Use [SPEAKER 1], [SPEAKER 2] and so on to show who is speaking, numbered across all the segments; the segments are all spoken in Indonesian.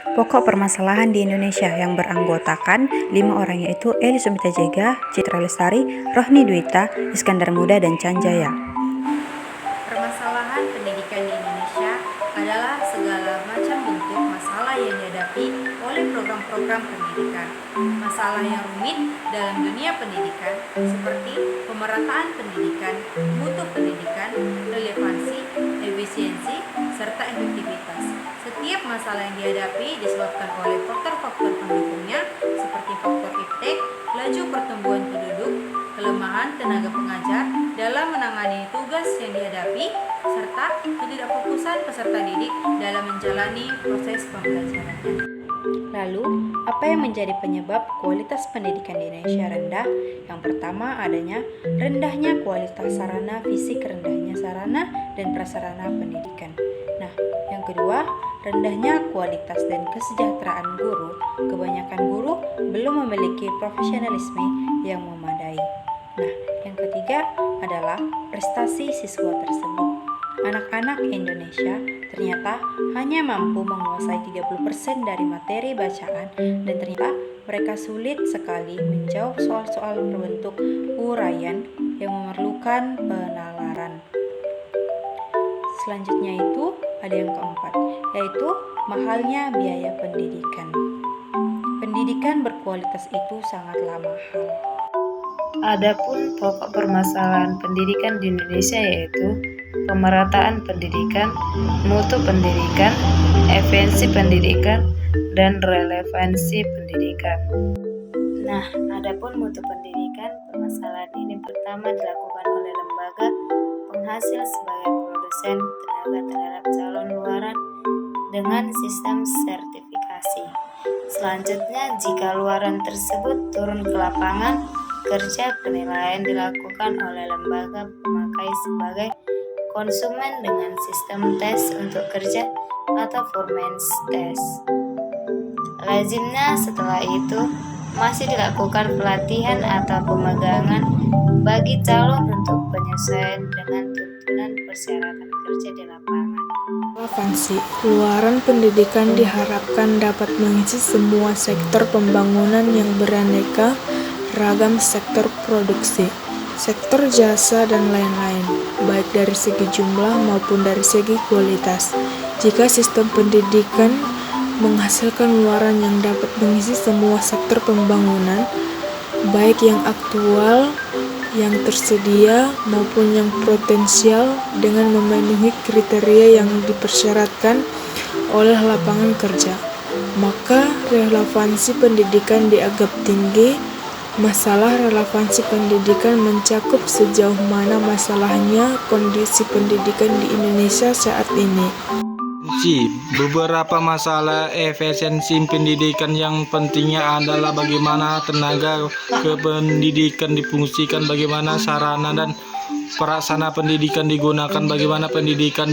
[SPEAKER 1] Pokok permasalahan di Indonesia yang beranggotakan 5 orang yaitu Eli Sumita Jega, Citra Lestari, Rohni Dwita, Iskandar Muda, dan Chan Jaya.
[SPEAKER 2] Permasalahan pendidikan di Indonesia adalah segala macam bentuk masalah yang dihadapi oleh program-program pendidikan. Masalah yang rumit dalam dunia pendidikan seperti pemerataan pendidikan, mutu pendidikan, relevansi, efisiensi, serta efektivitas. Setiap masalah yang dihadapi disebabkan oleh faktor-faktor pendukungnya seperti faktor iptek, laju pertumbuhan penduduk, kelemahan tenaga pengajar dalam menangani tugas yang dihadapi, serta ketidakfokusan peserta didik dalam menjalani proses pembelajarannya.
[SPEAKER 1] Lalu, apa yang menjadi penyebab kualitas pendidikan di Indonesia rendah? Yang pertama adanya rendahnya kualitas sarana fisik, rendahnya sarana dan prasarana pendidikan. Nah, yang kedua, rendahnya kualitas dan kesejahteraan guru. Kebanyakan guru belum memiliki profesionalisme yang memadai. Nah, yang ketiga adalah prestasi siswa tersebut. Anak-anak Indonesia ternyata hanya mampu menguasai 30% dari materi bacaan dan ternyata mereka sulit sekali menjawab soal-soal berbentuk uraian yang memerlukan penalaran. Selanjutnya itu ada yang keempat, yaitu mahalnya biaya pendidikan. Pendidikan berkualitas itu sangatlah mahal.
[SPEAKER 3] Adapun pokok permasalahan pendidikan di Indonesia yaitu pemerataan pendidikan, mutu pendidikan, efisiensi pendidikan, dan relevansi pendidikan. Nah, adapun mutu pendidikan, permasalahan ini pertama dilakukan oleh lembaga penghasil sebagai produsen tenaga terhadap calon luaran dengan sistem sertifikasi. Selanjutnya, jika luaran tersebut turun ke lapangan kerja, penilaian dilakukan oleh lembaga pemakai sebagai konsumen dengan sistem tes untuk kerja atau performance test. Lazimnya setelah itu masih dilakukan pelatihan atau pemagangan bagi calon untuk penyesuaian dengan tuntunan persyaratan kerja di lapangan.
[SPEAKER 4] Relevansi luaran pendidikan diharapkan dapat mengisi semua sektor pembangunan yang beraneka ragam, sektor produksi, sektor jasa, dan lain-lain, baik dari segi jumlah maupun dari segi kualitas. Jika sistem pendidikan menghasilkan luaran yang dapat mengisi semua sektor pembangunan, baik yang aktual, yang tersedia, maupun yang potensial dengan memenuhi kriteria yang dipersyaratkan oleh lapangan kerja, maka relevansi pendidikan dianggap tinggi. Masalah relevansi pendidikan mencakup sejauh mana masalahnya kondisi pendidikan di Indonesia saat ini.
[SPEAKER 5] Beberapa masalah efisiensi pendidikan yang pentingnya adalah bagaimana tenaga kependidikan difungsikan, bagaimana sarana dan prasarana pendidikan digunakan, bagaimana pendidikan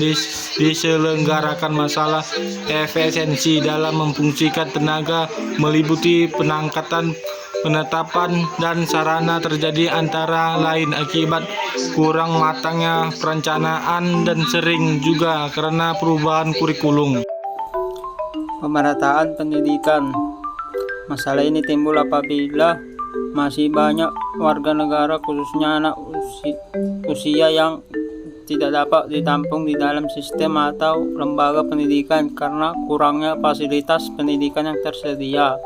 [SPEAKER 5] diselenggarakan. Masalah efisiensi dalam memfungsikan tenaga meliputi penangkatan, penetapan, dan sarana terjadi antara lain akibat kurang matangnya perencanaan dan sering juga karena perubahan kurikulum.
[SPEAKER 6] Pemerataan pendidikan. Masalah ini timbul apabila masih banyak warga negara khususnya anak usia yang tidak dapat ditampung di dalam sistem atau lembaga pendidikan karena kurangnya fasilitas pendidikan yang tersedia.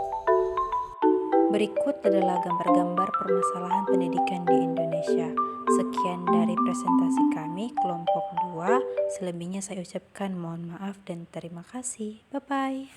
[SPEAKER 1] Berikut adalah gambar-gambar permasalahan pendidikan di Indonesia. Sekian dari presentasi kami kelompok 2. Selebihnya saya ucapkan mohon maaf dan terima kasih. Bye-bye.